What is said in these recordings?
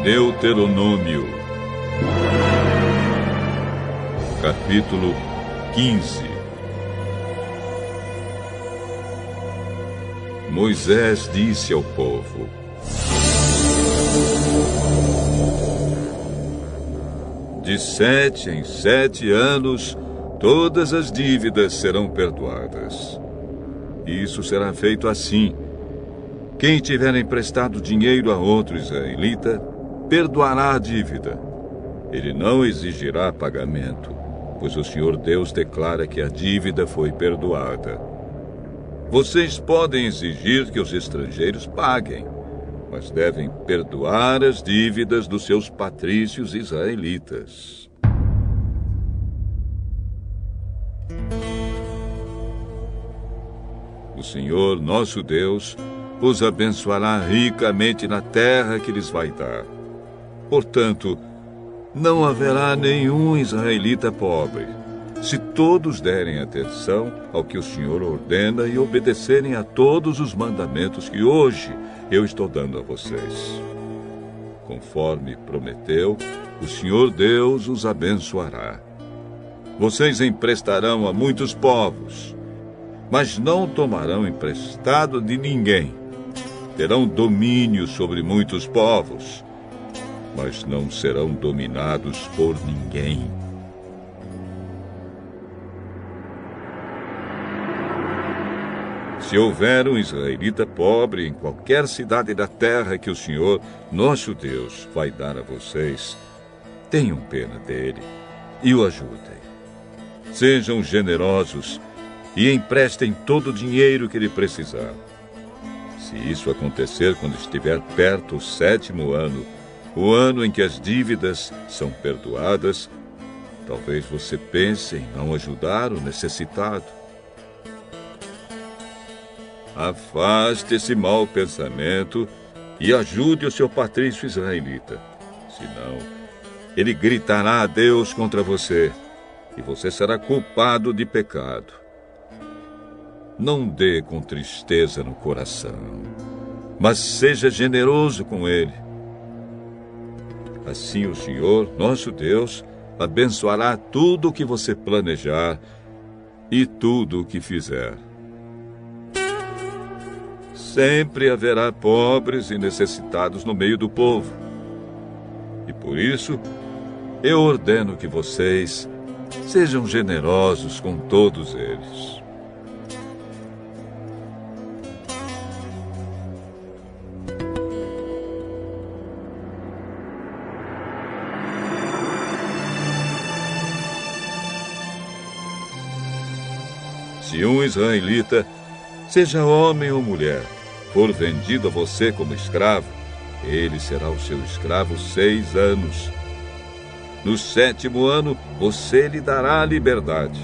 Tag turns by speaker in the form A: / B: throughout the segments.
A: Deuteronômio, capítulo 15. Moisés disse ao povo: de 7 em 7 anos, todas as dívidas serão perdoadas. Isso será feito assim: quem tiver emprestado dinheiro a outro israelita, perdoará a dívida. Ele não exigirá pagamento, pois o Senhor Deus declara que a dívida foi perdoada. Vocês podem exigir que os estrangeiros paguem, mas devem perdoar as dívidas dos seus patrícios israelitas. O Senhor, nosso Deus, os abençoará ricamente na terra que lhes vai dar. Portanto, não haverá nenhum israelita pobre, se todos derem atenção ao que o Senhor ordena e obedecerem a todos os mandamentos que hoje eu estou dando a vocês. Conforme prometeu, o Senhor Deus os abençoará. Vocês emprestarão a muitos povos, mas não tomarão emprestado de ninguém. Terão domínio sobre muitos povos, mas não serão dominados por ninguém. Se houver um israelita pobre em qualquer cidade da terra que o Senhor, nosso Deus, vai dar a vocês, tenham pena dele e o ajudem. Sejam generosos e emprestem todo o dinheiro que ele precisar. Se isso acontecer quando estiver perto o 7º ano, o ano em que as dívidas são perdoadas, talvez você pense em não ajudar o necessitado. Afaste esse mau pensamento e ajude o seu patrício israelita. Senão, ele gritará a Deus contra você e você será culpado de pecado. Não dê com tristeza no coração, mas seja generoso com ele. Assim o Senhor, nosso Deus, abençoará tudo o que você planejar e tudo o que fizer. Sempre haverá pobres e necessitados no meio do povo. E por isso, eu ordeno que vocês sejam generosos com todos eles. Se um israelita, seja homem ou mulher, for vendido a você como escravo, ele será o seu escravo 6 anos. No 7º ano, você lhe dará a liberdade.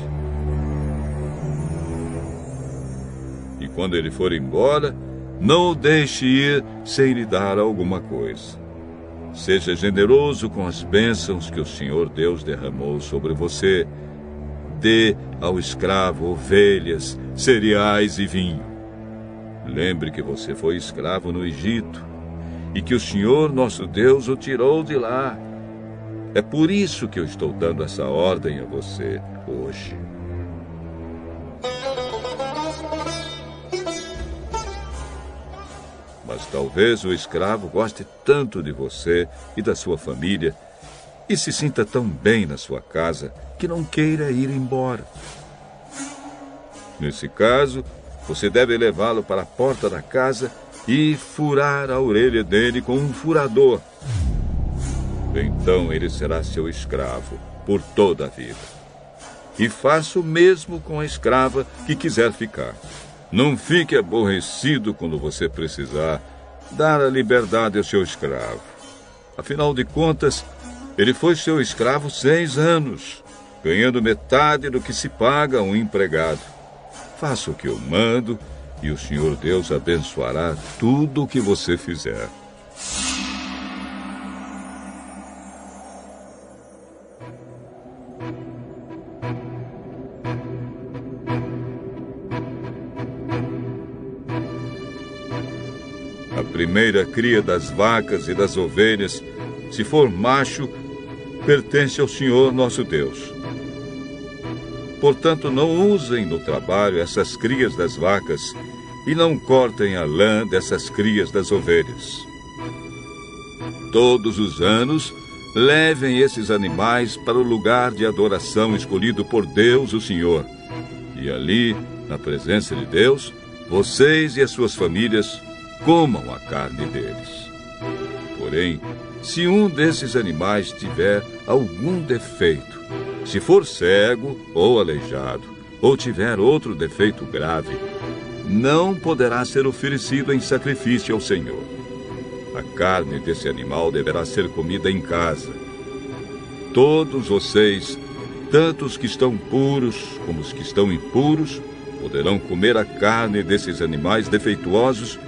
A: E quando ele for embora, não o deixe ir sem lhe dar alguma coisa. Seja generoso com as bênçãos que o Senhor Deus derramou sobre você. Dê ao escravo ovelhas, cereais e vinho. Lembre que você foi escravo no Egito e que o Senhor, nosso Deus, o tirou de lá. É por isso que eu estou dando essa ordem a você hoje. Mas talvez o escravo goste tanto de você e da sua família e se sinta tão bem na sua casa que não queira ir embora. Nesse caso, você deve levá-lo para a porta da casa e furar a orelha dele com um furador. Então ele será seu escravo por toda a vida. E faça o mesmo com a escrava que quiser ficar. Não fique aborrecido quando você precisar dar a liberdade ao seu escravo. Afinal de contas, ele foi seu escravo 6 anos, ganhando metade do que se paga a um empregado. Faça o que eu mando e o Senhor Deus abençoará tudo o que você fizer. A primeira cria das vacas e das ovelhas se for macho, pertence ao Senhor nosso Deus. Portanto, não usem no trabalho essas crias das vacas e não cortem a lã dessas crias das ovelhas. Todos os anos, levem esses animais para o lugar de adoração escolhido por Deus, o Senhor. E ali, na presença de Deus, vocês e as suas famílias comam a carne deles. Porém, se um desses animais tiver algum defeito, se for cego ou aleijado, ou tiver outro defeito grave, não poderá ser oferecido em sacrifício ao Senhor. A carne desse animal deverá ser comida em casa. Todos vocês, tanto os que estão puros como os que estão impuros, poderão comer a carne desses animais defeituosos,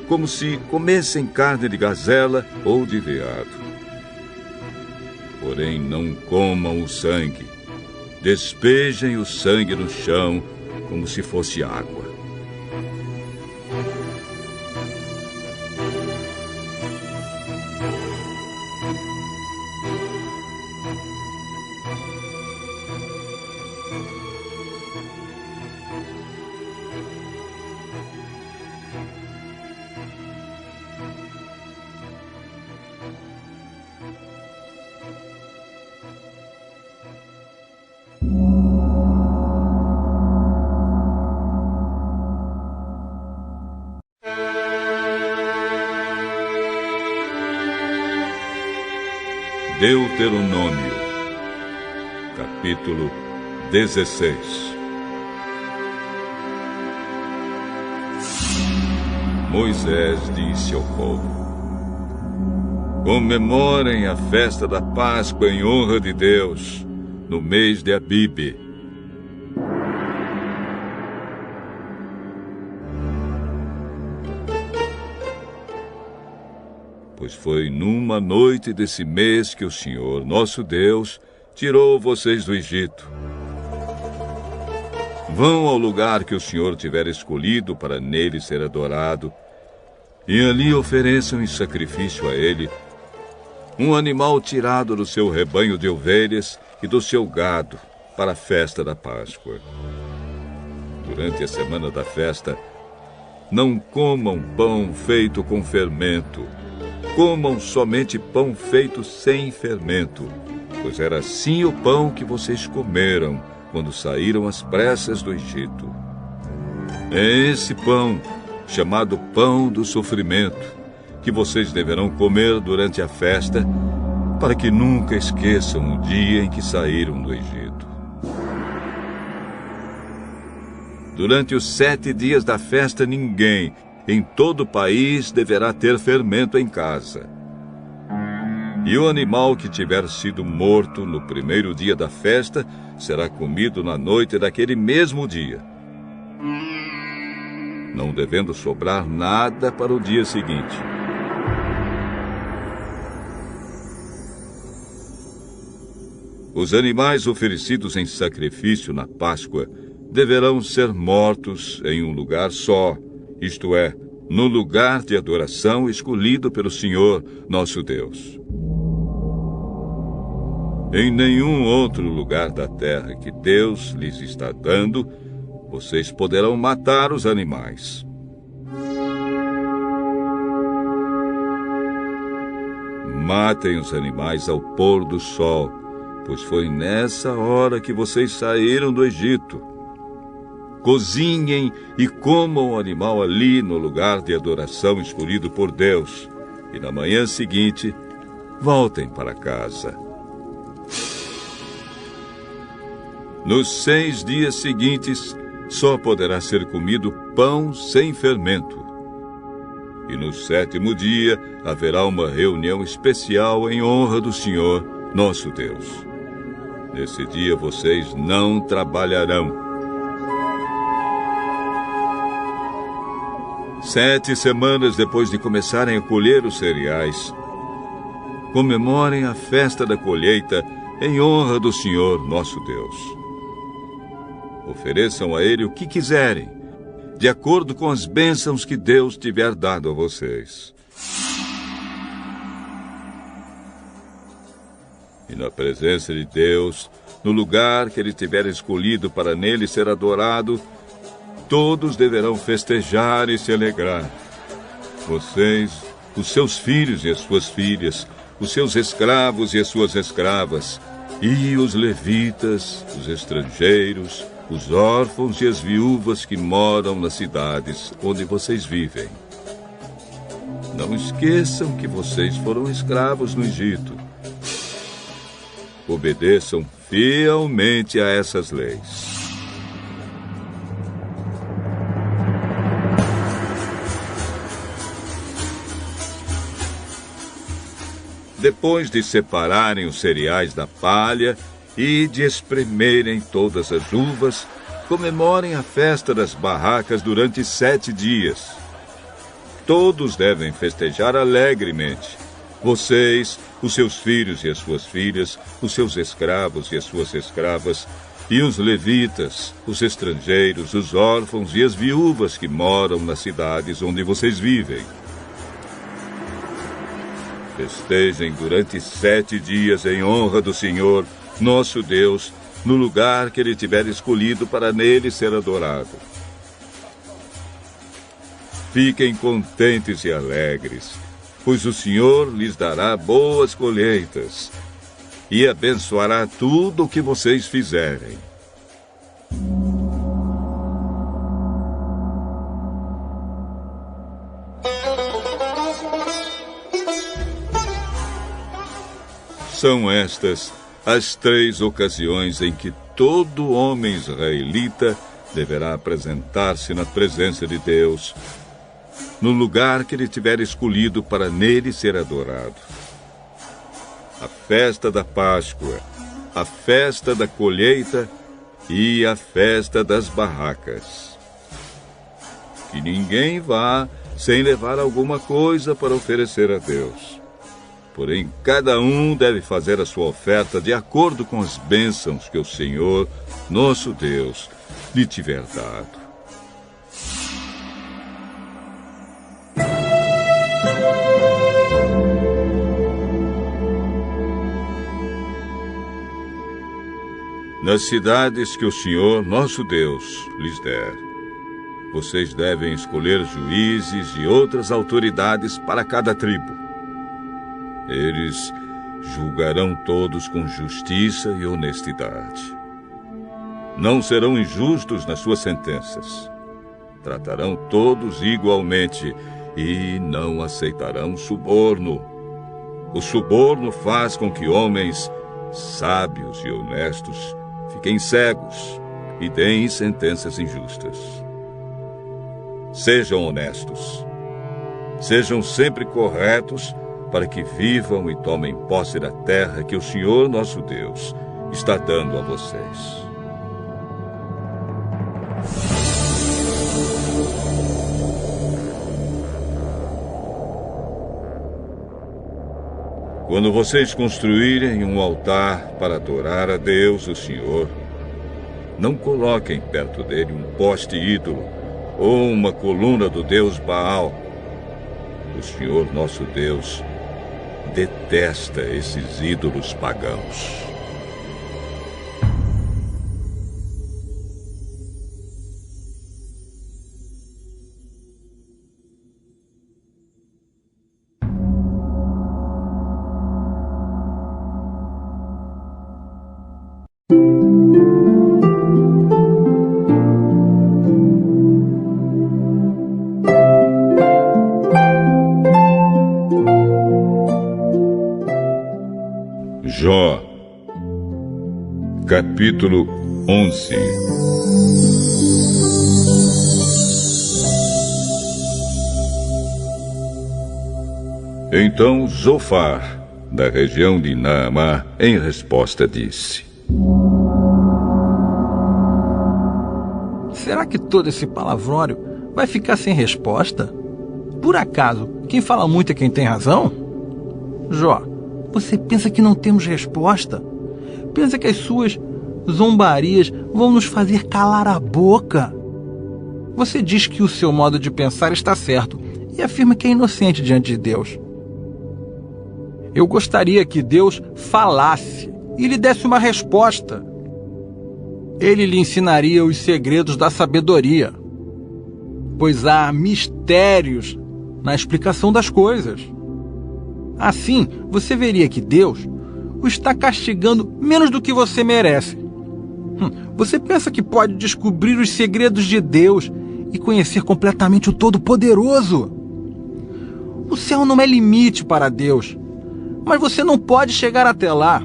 A: como se comessem carne de gazela ou de veado. Porém, não comam o sangue. Despejem o sangue no chão, como se fosse água. Deuteronômio, capítulo 16. Moisés disse ao povo: comemorem a festa da Páscoa em honra de Deus, no mês de Abibe. Pois foi numa noite desse mês que o Senhor, nosso Deus, tirou vocês do Egito. Vão ao lugar que o Senhor tiver escolhido para nele ser adorado, e ali ofereçam em sacrifício a ele um animal tirado do seu rebanho de ovelhas e do seu gado para a festa da Páscoa. Durante a semana da festa, não comam pão feito com fermento. Comam somente pão feito sem fermento, pois era assim o pão que vocês comeram quando saíram às pressas do Egito. É esse pão, chamado pão do sofrimento, que vocês deverão comer durante a festa, para que nunca esqueçam o dia em que saíram do Egito. Durante os 7 dias da festa, ninguém em todo o país deverá ter fermento em casa. E o animal que tiver sido morto no primeiro dia da festa será comido na noite daquele mesmo dia, não devendo sobrar nada para o dia seguinte. Os animais oferecidos em sacrifício na Páscoa deverão ser mortos em um lugar só, isto é, no lugar de adoração escolhido pelo Senhor, nosso Deus. Em nenhum outro lugar da terra que Deus lhes está dando, vocês poderão matar os animais. Matem os animais ao pôr do sol, pois foi nessa hora que vocês saíram do Egito. Cozinhem e comam o animal ali no lugar de adoração escolhido por Deus. E na manhã seguinte, voltem para casa. Nos 6 dias seguintes, só poderá ser comido pão sem fermento. E no 7º dia, haverá uma reunião especial em honra do Senhor, nosso Deus. Nesse dia, vocês não trabalharão. 7 semanas depois de começarem a colher os cereais, comemorem a festa da colheita em honra do Senhor, nosso Deus. Ofereçam a Ele o que quiserem, de acordo com as bênçãos que Deus tiver dado a vocês. E na presença de Deus, no lugar que ele tiver escolhido para nele ser adorado, todos deverão festejar e se alegrar. Vocês, os seus filhos e as suas filhas, os seus escravos e as suas escravas, e os levitas, os estrangeiros, os órfãos e as viúvas que moram nas cidades onde vocês vivem. Não esqueçam que vocês foram escravos no Egito. Obedeçam fielmente a essas leis. Depois de separarem os cereais da palha e de espremerem todas as uvas, comemorem a festa das barracas durante 7 dias. Todos devem festejar alegremente. Vocês, os seus filhos e as suas filhas, os seus escravos e as suas escravas, e os levitas, os estrangeiros, os órfãos e as viúvas que moram nas cidades onde vocês vivem. Festejem durante 7 dias em honra do Senhor, nosso Deus, no lugar que ele tiver escolhido para nele ser adorado. Fiquem contentes e alegres, pois o Senhor lhes dará boas colheitas e abençoará tudo o que vocês fizerem. São estas as 3 ocasiões em que todo homem israelita deverá apresentar-se na presença de Deus, no lugar que ele tiver escolhido para nele ser adorado. A festa da Páscoa, a festa da colheita e a festa das barracas. Que ninguém vá sem levar alguma coisa para oferecer a Deus. Porém, cada um deve fazer a sua oferta de acordo com as bênçãos que o Senhor, nosso Deus, lhe tiver dado. Nas cidades que o Senhor, nosso Deus, lhes der, vocês devem escolher juízes e outras autoridades para cada tribo. Eles julgarão todos com justiça e honestidade. Não serão injustos nas suas sentenças. Tratarão todos igualmente e não aceitarão suborno. O suborno faz com que homens sábios e honestos fiquem cegos e deem sentenças injustas. Sejam honestos. Sejam sempre corretos para que vivam e tomem posse da terra que o Senhor, nosso Deus, está dando a vocês. Quando vocês construírem um altar para adorar a Deus, o Senhor, não coloquem perto dele um poste ídolo ou uma coluna do deus Baal. O Senhor, nosso Deus, detesta esses ídolos pagãos. Jó, capítulo 11. Então Zofar, da região de Naamá, em resposta disse:
B: Será que todo esse palavrório vai ficar sem resposta? Por acaso, quem fala muito é quem tem razão? Jó, você pensa que não temos resposta? Pensa que as suas zombarias vão nos fazer calar a boca? Você diz que o seu modo de pensar está certo e afirma que é inocente diante de Deus. Eu gostaria que Deus falasse e lhe desse uma resposta. Ele lhe ensinaria os segredos da sabedoria, pois há mistérios na explicação das coisas. Assim, você veria que Deus o está castigando menos do que você merece. Você pensa que pode descobrir os segredos de Deus e conhecer completamente o Todo-Poderoso? O céu não é limite para Deus, mas você não pode chegar até lá.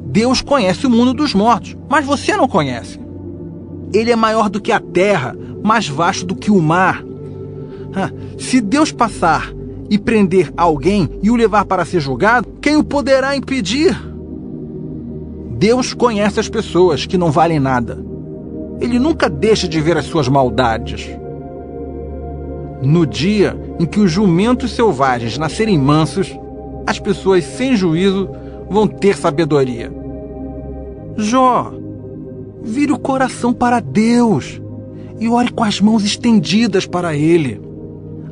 B: Deus conhece o mundo dos mortos, mas você não conhece. Ele é maior do que a terra, mais vasto do que o mar. Se Deus passar e prender alguém e o levar para ser julgado, quem o poderá impedir? Deus conhece as pessoas que não valem nada. Ele nunca deixa de ver as suas maldades. No dia em que os jumentos selvagens nascerem mansos, as pessoas sem juízo vão ter sabedoria. Jó, vire o coração para Deus e ore com as mãos estendidas para Ele.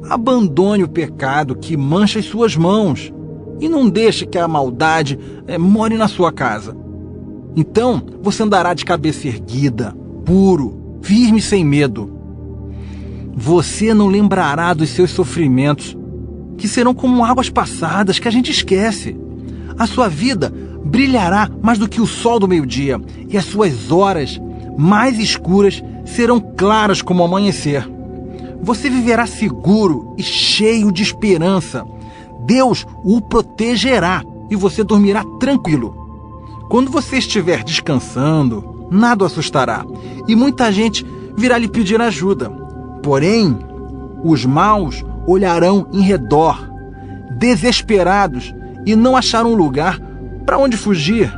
B: Abandone o pecado que mancha as suas mãos e não deixe que a maldade more na sua casa. Então você andará de cabeça erguida, puro, firme e sem medo. Você não lembrará dos seus sofrimentos, que serão como águas passadas que a gente esquece. A sua vida brilhará mais do que o sol do meio-dia, e as suas horas mais escuras serão claras como o amanhecer. Você viverá seguro e cheio de esperança. Deus o protegerá e você dormirá tranquilo. Quando você estiver descansando, nada o assustará, e muita gente virá lhe pedir ajuda. Porém, os maus olharão em redor, desesperados, e não acharão lugar para onde fugir.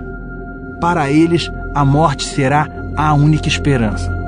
B: Para eles, a morte será a única esperança.